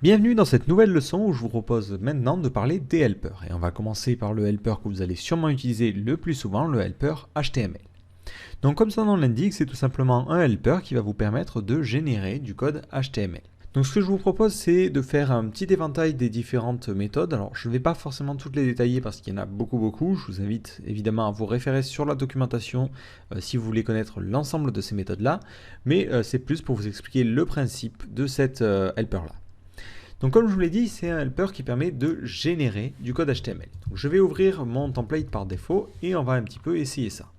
Bienvenue dans cette nouvelle leçon où je vous propose maintenant de parler des helpers. Et on va commencer par le helper que vous allez sûrement utiliser le plus souvent, le helper HTML. Donc comme son nom l'indique, c'est tout simplement un helper qui va vous permettre de générer du code HTML. Donc ce que je vous propose, c'est de faire un petit éventail des différentes méthodes. Alors je ne vais pas forcément toutes les détailler parce qu'il y en a beaucoup. Je vous invite évidemment à vous référer sur la documentation si vous voulez connaître l'ensemble de ces méthodes-là. Mais c'est plus pour vous expliquer le principe de cette helper-là. Donc comme je vous l'ai dit, c'est un helper qui permet de générer du code HTML. Donc je vais ouvrir mon template par défaut et on va un petit peu essayer ça.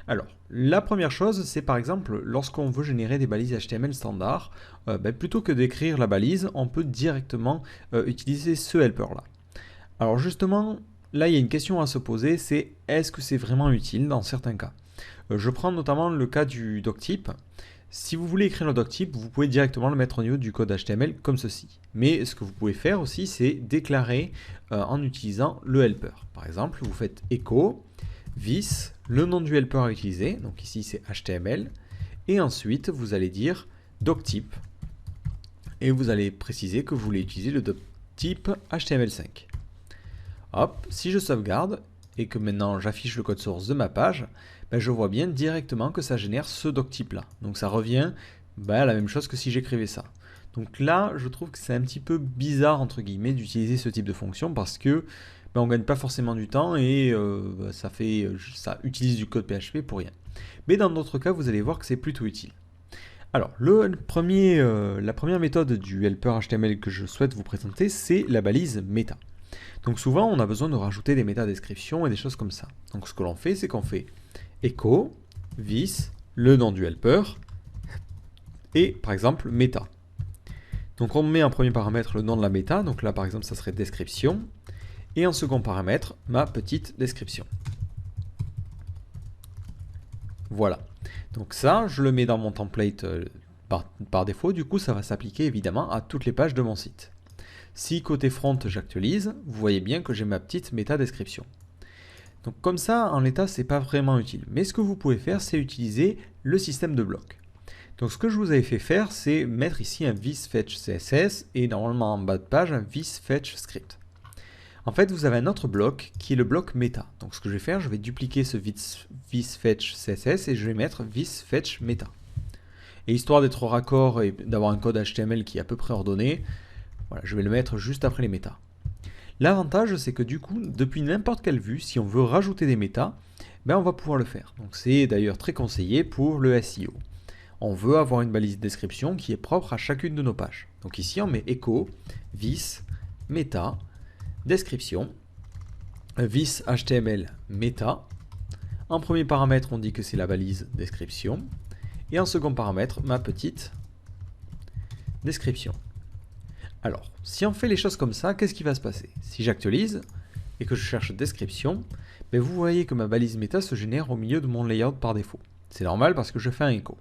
Alors, la première chose, c'est par exemple lorsqu'on veut générer des balises HTML standards, plutôt que d'écrire la balise, on peut directement utiliser ce helper-là. Alors justement, là il y a une question à se poser, c'est est-ce que c'est vraiment utile dans certains cas? Je prends notamment le cas du doctype. Si vous voulez écrire le doctype, vous pouvez directement le mettre au niveau du code HTML comme ceci. Mais ce que vous pouvez faire aussi, c'est déclarer en utilisant le helper. Par exemple, vous faites echo vis, le nom du helper à utiliser, donc ici c'est HTML, et ensuite vous allez dire doctype, et vous allez préciser que vous voulez utiliser le doctype HTML5. Hop, si je sauvegarde, et que maintenant j'affiche le code source de ma page, je vois bien directement que ça génère ce doctype là. Donc ça revient à la même chose que si j'écrivais ça. Donc là, je trouve que c'est un petit peu bizarre entre guillemets d'utiliser ce type de fonction parce que on ne gagne pas forcément du temps et ça utilise du code PHP pour rien. Mais dans d'autres cas, vous allez voir que c'est plutôt utile. Alors, la première méthode du helper HTML que je souhaite vous présenter, c'est la balise méta. Donc souvent, on a besoin de rajouter des métadescriptions et des choses comme ça. Donc ce que l'on fait, c'est qu'on fait echo, vis, le nom du helper, et par exemple méta. Donc on met en premier paramètre le nom de la méta, donc là par exemple ça serait description, et en second paramètre, ma petite description. Voilà. Donc ça, je le mets dans mon template par défaut, du coup ça va s'appliquer évidemment à toutes les pages de mon site. Si côté front j'actualise, vous voyez bien que j'ai ma petite méta description. Donc comme ça, en l'état, c'est pas vraiment utile. Mais ce que vous pouvez faire, c'est utiliser le système de blocs. Donc ce que je vous avais fait faire, c'est mettre ici un visFetch CSS et normalement en bas de page un visFetch script. En fait, vous avez un autre bloc qui est le bloc meta. Donc ce que je vais faire, je vais dupliquer ce visFetch CSS et je vais mettre visFetch meta. Et histoire d'être raccord et d'avoir un code HTML qui est à peu près ordonné, voilà, je vais le mettre juste après les méta. L'avantage, c'est que du coup, depuis n'importe quelle vue, si on veut rajouter des méta, on va pouvoir le faire. Donc c'est d'ailleurs très conseillé pour le SEO. On veut avoir une balise de description qui est propre à chacune de nos pages. Donc ici, on met echo, vis, méta, description, vis HTML méta. En premier paramètre, on dit que c'est la balise description. Et en second paramètre, ma petite description. Alors, si on fait les choses comme ça, qu'est-ce qui va se passer? Si j'actualise et que je cherche description, vous voyez que ma balise méta se génère au milieu de mon layout par défaut. C'est normal parce que je fais un echo.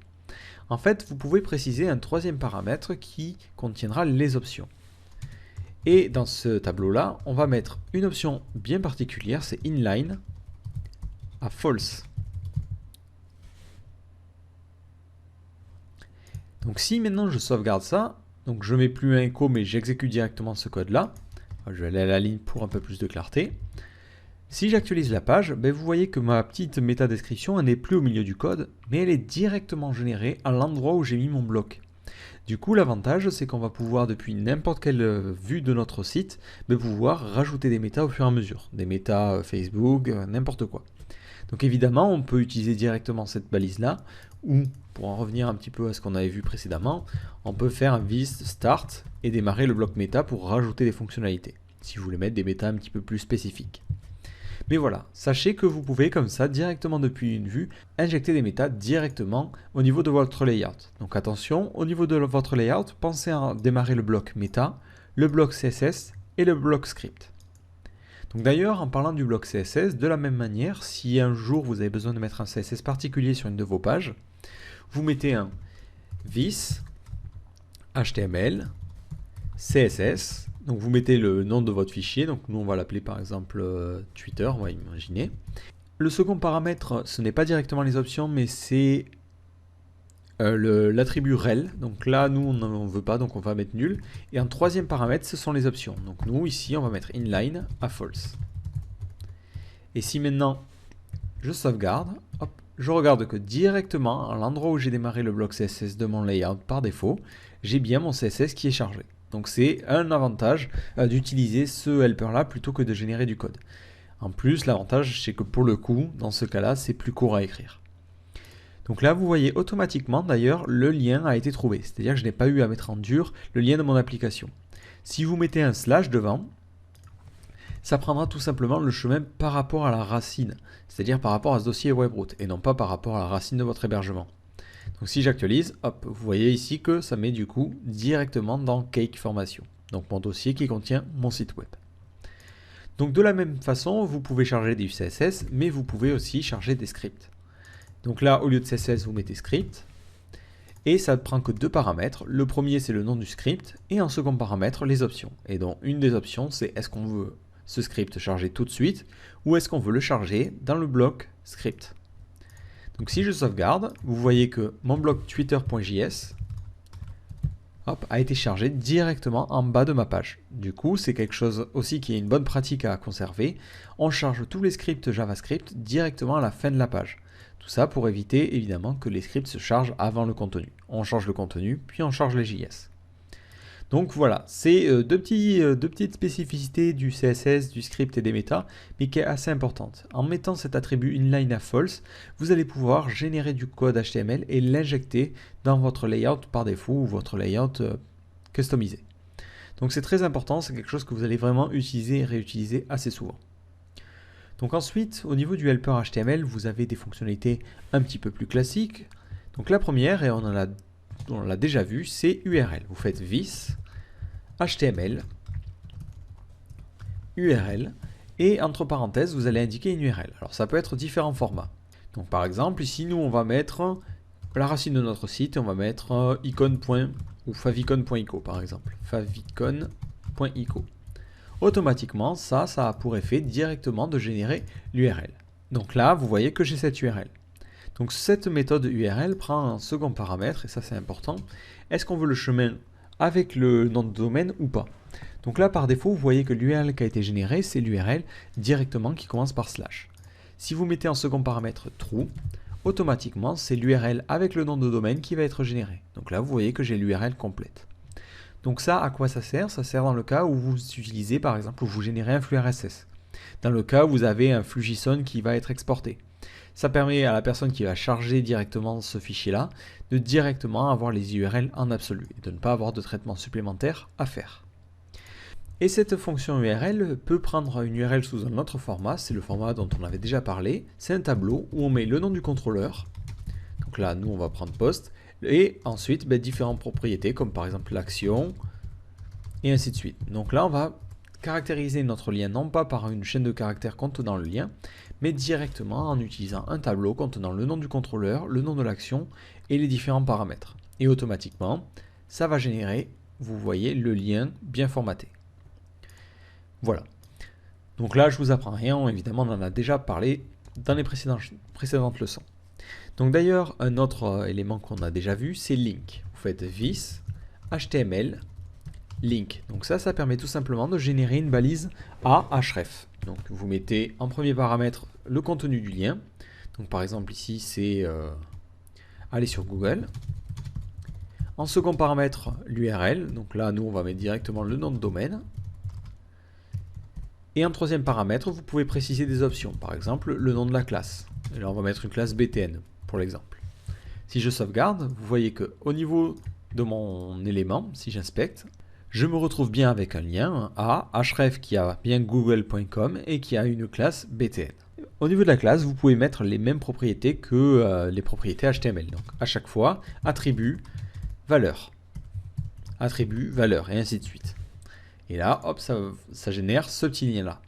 En fait, vous pouvez préciser un troisième paramètre qui contiendra les options. Et dans ce tableau-là, on va mettre une option bien particulière, c'est inline à false. Donc si maintenant je sauvegarde ça, donc je ne mets plus un echo mais j'exécute directement ce code-là, je vais aller à la ligne pour un peu plus de clarté. Si j'actualise la page, vous voyez que ma petite métadescription n'est plus au milieu du code, mais elle est directement générée à l'endroit où j'ai mis mon bloc. Du coup, l'avantage, c'est qu'on va pouvoir, depuis n'importe quelle vue de notre site, pouvoir rajouter des métas au fur et à mesure. Des métas Facebook, n'importe quoi. Donc évidemment, on peut utiliser directement cette balise-là, ou, pour en revenir un petit peu à ce qu'on avait vu précédemment, on peut faire un vis start et démarrer le bloc méta pour rajouter des fonctionnalités, si vous voulez mettre des métas un petit peu plus spécifiques. Mais voilà, sachez que vous pouvez comme ça, directement depuis une vue, injecter des métas directement au niveau de votre layout. Donc attention, au niveau de votre layout, pensez à démarrer le bloc méta, le bloc CSS et le bloc script. Donc d'ailleurs, en parlant du bloc CSS, de la même manière, si un jour vous avez besoin de mettre un CSS particulier sur une de vos pages, vous mettez un vis HTML CSS. Donc vous mettez le nom de votre fichier, donc nous on va l'appeler par exemple Twitter, on va imaginer. Le second paramètre, ce n'est pas directement les options, mais c'est l'attribut rel. Donc là, nous, on n'en veut pas, donc on va mettre nul. Et en troisième paramètre, ce sont les options. Donc nous, ici, on va mettre inline à false. Et si maintenant, je sauvegarde, hop, je regarde que directement, à l'endroit où j'ai démarré le bloc CSS de mon layout par défaut, j'ai bien mon CSS qui est chargé. Donc c'est un avantage d'utiliser ce helper-là plutôt que de générer du code. En plus, l'avantage, c'est que pour le coup, dans ce cas-là, c'est plus court à écrire. Donc là, vous voyez automatiquement, d'ailleurs, le lien a été trouvé. C'est-à-dire que je n'ai pas eu à mettre en dur le lien de mon application. Si vous mettez un slash devant, ça prendra tout simplement le chemin par rapport à la racine, c'est-à-dire par rapport à ce dossier Webroot, et non pas par rapport à la racine de votre hébergement. Donc si j'actualise, hop, vous voyez ici que ça met du coup directement dans Cake Formation, donc mon dossier qui contient mon site web. Donc de la même façon, vous pouvez charger du CSS, mais vous pouvez aussi charger des scripts. Donc là, au lieu de CSS, vous mettez script, et ça ne prend que deux paramètres. Le premier, c'est le nom du script, et en second paramètre, les options. Et donc une des options, c'est est-ce qu'on veut ce script chargé tout de suite, ou est-ce qu'on veut le charger dans le bloc script. Donc si je sauvegarde, vous voyez que mon bloc twitter.js a été chargé directement en bas de ma page. Du coup, c'est quelque chose aussi qui est une bonne pratique à conserver. On charge tous les scripts JavaScript directement à la fin de la page. Tout ça pour éviter évidemment que les scripts se chargent avant le contenu. On charge le contenu, puis on charge les JS. Donc voilà, c'est deux petites spécificités du CSS, du script et des méta, mais qui est assez importante. En mettant cet attribut inline à false, vous allez pouvoir générer du code HTML et l'injecter dans votre layout par défaut ou votre layout customisé. Donc c'est très important, c'est quelque chose que vous allez vraiment utiliser et réutiliser assez souvent. Donc ensuite, au niveau du helper HTML, vous avez des fonctionnalités un petit peu plus classiques. Donc la première, et on l'a déjà vu, c'est URL. Vous faites this HTML URL et entre parenthèses vous allez indiquer une URL. Alors ça peut être différents formats. Donc par exemple ici nous on va mettre la racine de notre site et on va mettre icon. Ou favicon.ico par exemple. Favicon.ico. Automatiquement ça a pour effet directement de générer l'URL. Donc là vous voyez que j'ai cette URL. Donc cette méthode URL prend un second paramètre, et ça c'est important. Est-ce qu'on veut le chemin avec le nom de domaine ou pas? Donc là par défaut, vous voyez que l'URL qui a été générée, c'est l'URL directement qui commence par slash. Si vous mettez en second paramètre true, automatiquement c'est l'URL avec le nom de domaine qui va être généré. Donc là vous voyez que j'ai l'URL complète. Donc ça, à quoi ça sert? Ça sert dans le cas où vous utilisez par exemple, où vous générez un flux RSS. Dans le cas où vous avez un flux JSON qui va être exporté. Ça permet à la personne qui va charger directement ce fichier-là de directement avoir les URL en absolu et de ne pas avoir de traitement supplémentaire à faire. Et cette fonction URL peut prendre une URL sous un autre format, c'est le format dont on avait déjà parlé. C'est un tableau où on met le nom du contrôleur. Donc là, nous, on va prendre post. Et ensuite, différentes propriétés comme par exemple l'action et ainsi de suite. Donc là, on va caractériser notre lien non pas par une chaîne de caractères contenant le lien, mais directement en utilisant un tableau contenant le nom du contrôleur, le nom de l'action et les différents paramètres. Et automatiquement, ça va générer, vous voyez, le lien bien formaté. Voilà. Donc là, je vous apprends rien, évidemment, on en a déjà parlé dans les précédentes leçons. Donc d'ailleurs, un autre élément qu'on a déjà vu, c'est link. Vous faites this, HTML, link. Donc ça permet tout simplement de générer une balise à href. Donc vous mettez en premier paramètre le contenu du lien. Donc par exemple ici c'est aller sur Google. En second paramètre l'URL. Donc là nous on va mettre directement le nom de domaine. Et en troisième paramètre vous pouvez préciser des options. Par exemple le nom de la classe. Et là on va mettre une classe BTN pour l'exemple. Si je sauvegarde, vous voyez que au niveau de mon élément, si j'inspecte, je me retrouve bien avec un lien à href qui a bien google.com et qui a une classe BTN. Au niveau de la classe, vous pouvez mettre les mêmes propriétés que les propriétés HTML. Donc à chaque fois, attribut, valeur, et ainsi de suite. Et là, hop, ça génère ce petit lien là.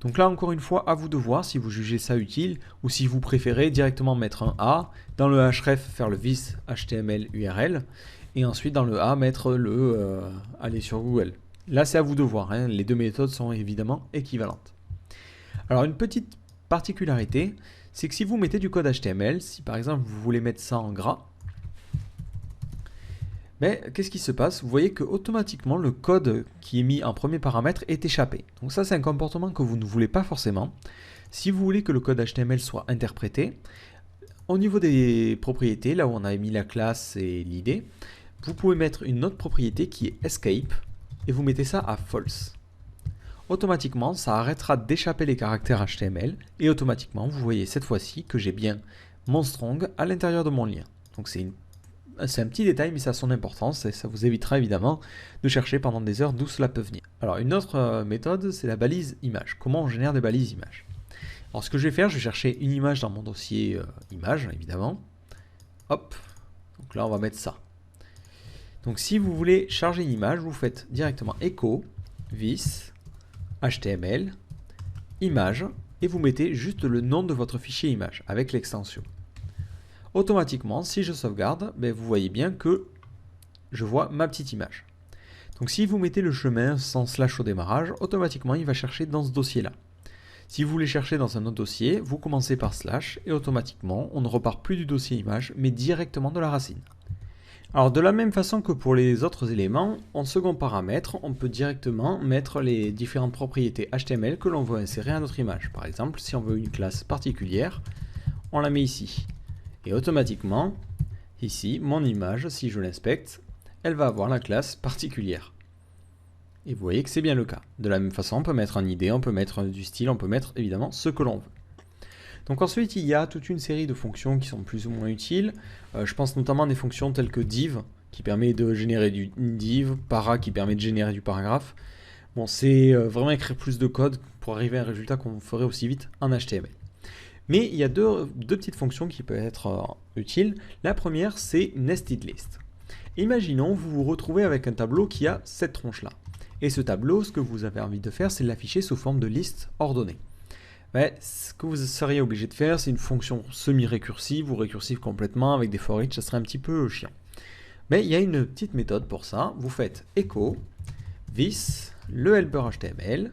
Donc là, encore une fois, à vous de voir si vous jugez ça utile ou si vous préférez directement mettre un A, dans le href faire le this HTML URL, et ensuite dans le A mettre le aller sur Google. Là c'est à vous de voir, hein. Les deux méthodes sont évidemment équivalentes. Alors une petite particularité, c'est que si vous mettez du code HTML, si par exemple vous voulez mettre ça en gras, Mais qu'est-ce qui se passe? Vous voyez que automatiquement le code qui est mis en premier paramètre est échappé. Donc ça, c'est un comportement que vous ne voulez pas forcément. Si vous voulez que le code HTML soit interprété, au niveau des propriétés, là où on a mis la classe et l'id, vous pouvez mettre une autre propriété qui est escape et vous mettez ça à false. Automatiquement, ça arrêtera d'échapper les caractères HTML et automatiquement, vous voyez cette fois-ci que j'ai bien mon strong à l'intérieur de mon lien. Donc c'est un petit détail, mais ça a son importance et ça vous évitera évidemment de chercher pendant des heures d'où cela peut venir. Alors une autre méthode, c'est la balise image. Comment on génère des balises images? Alors ce que je vais faire, je vais chercher une image dans mon dossier image, évidemment. Hop, donc là on va mettre ça. Donc si vous voulez charger une image, vous faites directement echo, vis, HTML, image, et vous mettez juste le nom de votre fichier image avec l'extension. Automatiquement, si je sauvegarde, vous voyez bien que je vois ma petite image. Donc si vous mettez le chemin sans slash au démarrage, automatiquement il va chercher dans ce dossier-là. Si vous voulez chercher dans un autre dossier, vous commencez par slash et automatiquement on ne repart plus du dossier image mais directement de la racine. Alors de la même façon que pour les autres éléments, en second paramètre, on peut directement mettre les différentes propriétés HTML que l'on veut insérer à notre image. Par exemple, si on veut une classe particulière, on la met ici. Et automatiquement, ici, mon image, si je l'inspecte, elle va avoir la classe particulière. Et vous voyez que c'est bien le cas. De la même façon, on peut mettre un ID, on peut mettre du style, on peut mettre évidemment ce que l'on veut. Donc ensuite, il y a toute une série de fonctions qui sont plus ou moins utiles. Je pense notamment à des fonctions telles que div, qui permet de générer une div, para, qui permet de générer du paragraphe. Bon, c'est vraiment écrire plus de code pour arriver à un résultat qu'on ferait aussi vite en HTML. Mais il y a deux petites fonctions qui peuvent être utiles. La première, c'est nested list. Imaginons, vous vous retrouvez avec un tableau qui a cette tronche-là. Et ce tableau, ce que vous avez envie de faire, c'est de l'afficher sous forme de liste ordonnée. Ce que vous seriez obligé de faire, c'est une fonction semi-récursive ou récursive complètement avec des for each, ça serait un petit peu chiant. Mais il y a une petite méthode pour ça. Vous faites echo, this, le helper HTML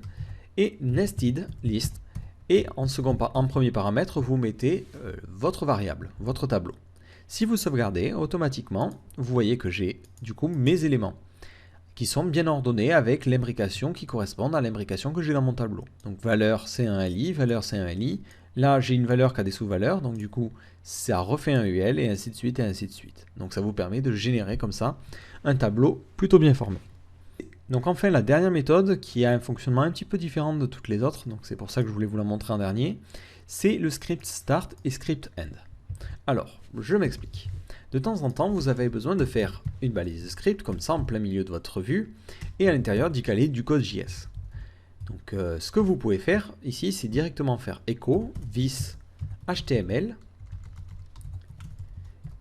et nested list. Et en premier paramètre, vous mettez votre variable, votre tableau. Si vous sauvegardez, automatiquement, vous voyez que j'ai du coup mes éléments qui sont bien ordonnés avec l'imbrication qui correspondent à l'imbrication que j'ai dans mon tableau. Donc valeur c'est un LI, valeur c'est un LI. Là j'ai une valeur qui a des sous-valeurs, donc du coup ça refait un UL et ainsi de suite et ainsi de suite. Donc ça vous permet de générer comme ça un tableau plutôt bien formé. Donc enfin la dernière méthode qui a un fonctionnement un petit peu différent de toutes les autres, donc c'est pour ça que je voulais vous la montrer en dernier, c'est le script start et script end. Alors, je m'explique. De temps en temps, vous avez besoin de faire une balise de script comme ça en plein milieu de votre vue et à l'intérieur d'y caler du code JS. Donc ce que vous pouvez faire ici, c'est directement faire echo, this, HTML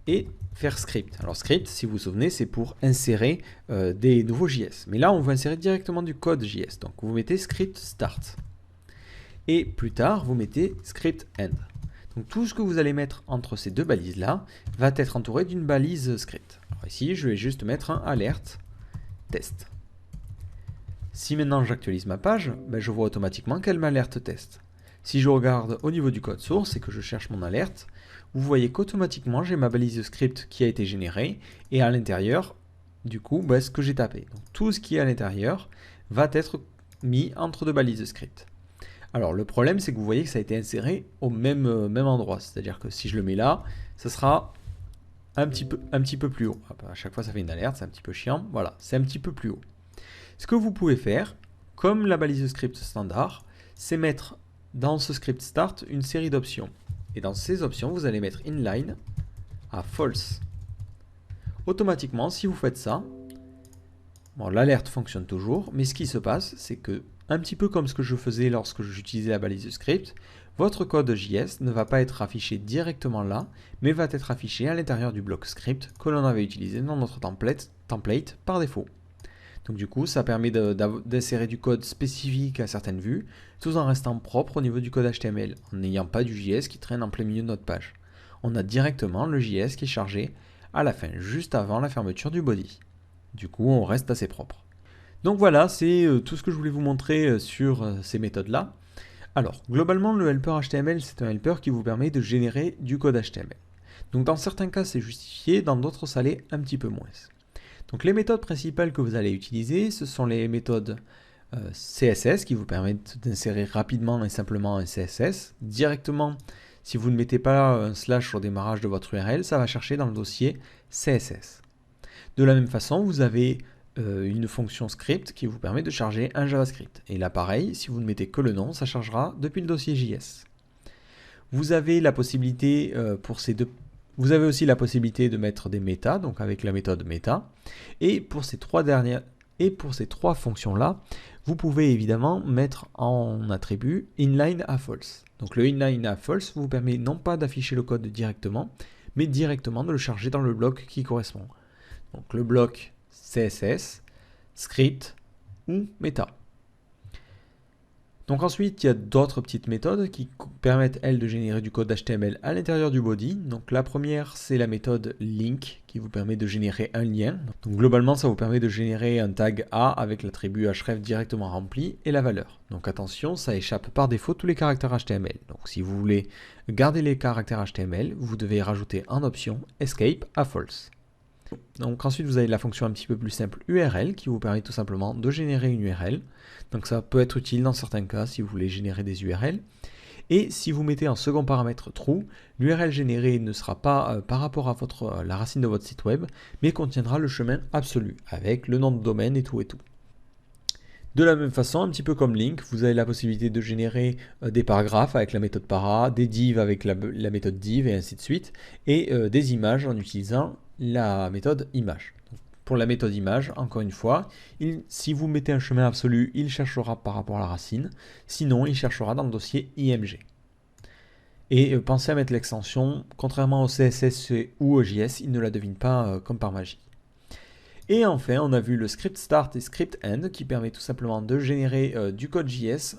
et faire script. Alors script, si vous vous souvenez, c'est pour insérer des nouveaux JS. Mais là, on veut insérer directement du code JS. Donc vous mettez script start. Et plus tard, vous mettez script end. Donc tout ce que vous allez mettre entre ces deux balises-là va être entouré d'une balise script. Alors ici, je vais juste mettre un alerte test. Si maintenant j'actualise ma page, je vois automatiquement qu'elle m'alerte test. Si je regarde au niveau du code source et que je cherche mon alerte, vous voyez qu'automatiquement j'ai ma balise script qui a été générée et à l'intérieur, du coup, ce que j'ai tapé. Donc tout ce qui est à l'intérieur va être mis entre deux balises script. Alors le problème c'est que vous voyez que ça a été inséré au même endroit, c'est-à-dire que si je le mets là, ça sera un petit peu plus haut. À chaque fois ça fait une alerte, c'est un petit peu chiant, voilà, c'est un petit peu plus haut. Ce que vous pouvez faire, comme la balise script standard, c'est mettre dans ce script start une série d'options. Et dans ces options, vous allez mettre inline à false. Automatiquement, si vous faites ça, bon, l'alerte fonctionne toujours, mais ce qui se passe, c'est que un petit peu comme ce que je faisais lorsque j'utilisais la balise script, votre code JS ne va pas être affiché directement là, mais va être affiché à l'intérieur du bloc script que l'on avait utilisé dans notre template par défaut. Donc du coup, ça permet d'insérer du code spécifique à certaines vues, tout en restant propre au niveau du code HTML, en n'ayant pas du JS qui traîne en plein milieu de notre page. On a directement le JS qui est chargé à la fin, juste avant la fermeture du body. Du coup, on reste assez propre. Donc voilà, c'est tout ce que je voulais vous montrer sur ces méthodes-là. Alors, globalement, le helper HTML, c'est un helper qui vous permet de générer du code HTML. Donc dans certains cas, c'est justifié, dans d'autres, ça l'est un petit peu moins. Donc les méthodes principales que vous allez utiliser, ce sont les méthodes CSS qui vous permettent d'insérer rapidement et simplement un CSS. Directement, si vous ne mettez pas un slash au démarrage de votre URL, ça va chercher dans le dossier CSS. De la même façon, vous avez une fonction script qui vous permet de charger un JavaScript. Et là pareil, si vous ne mettez que le nom, ça chargera depuis le dossier JS. Vous avez la possibilité vous avez aussi la possibilité de mettre des méta, donc avec la méthode méta. Et pour ces trois fonctions-là, vous pouvez évidemment mettre en attribut inline à false. Donc le inline à false vous permet non pas d'afficher le code directement, mais directement de le charger dans le bloc qui correspond. Donc le bloc CSS, script ou méta. Donc ensuite, il y a d'autres petites méthodes qui permettent, elles, de générer du code HTML à l'intérieur du body. Donc la première, c'est la méthode link qui vous permet de générer un lien. Donc globalement, ça vous permet de générer un tag A avec l'attribut href directement rempli et la valeur. Donc attention, ça échappe par défaut tous les caractères HTML. Donc si vous voulez garder les caractères HTML, vous devez rajouter en option escape à false. Donc ensuite vous avez la fonction un petit peu plus simple URL qui vous permet tout simplement de générer une URL. Donc ça peut être utile dans certains cas si vous voulez générer des URL. Et si vous mettez en second paramètre true, l'URL générée ne sera pas par rapport à la racine de votre site web, mais contiendra le chemin absolu avec le nom de domaine et tout et tout. De la même façon, un petit peu comme link, vous avez la possibilité de générer des paragraphes avec la méthode para, des divs avec la méthode div et ainsi de suite, et des images en utilisant la méthode image. Donc, pour la méthode image, encore une fois, si vous mettez un chemin absolu, il cherchera par rapport à la racine, sinon il cherchera dans le dossier img. Et pensez à mettre l'extension, contrairement au CSS ou au JS, il ne la devine pas comme par magie. Et enfin, on a vu le script start et script end qui permet tout simplement de générer du code JS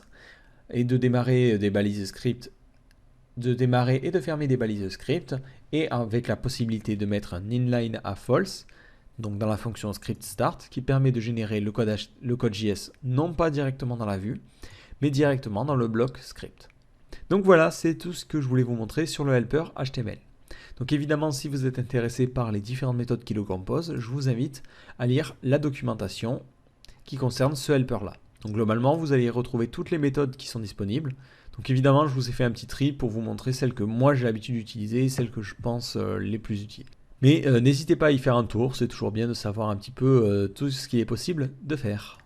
et de démarrer des balises script, de démarrer et de fermer des balises script, et avec la possibilité de mettre un inline à false, donc dans la fonction script start, qui permet de générer le code JS non pas directement dans la vue, mais directement dans le bloc script. Donc voilà, c'est tout ce que je voulais vous montrer sur le helper HTML. Donc évidemment, si vous êtes intéressé par les différentes méthodes qui le composent, je vous invite à lire la documentation qui concerne ce helper-là. Donc globalement, vous allez retrouver toutes les méthodes qui sont disponibles. Donc évidemment, je vous ai fait un petit tri pour vous montrer celles que moi j'ai l'habitude d'utiliser et celles que je pense les plus utiles. Mais n'hésitez pas à y faire un tour, c'est toujours bien de savoir un petit peu tout ce qu'il est possible de faire.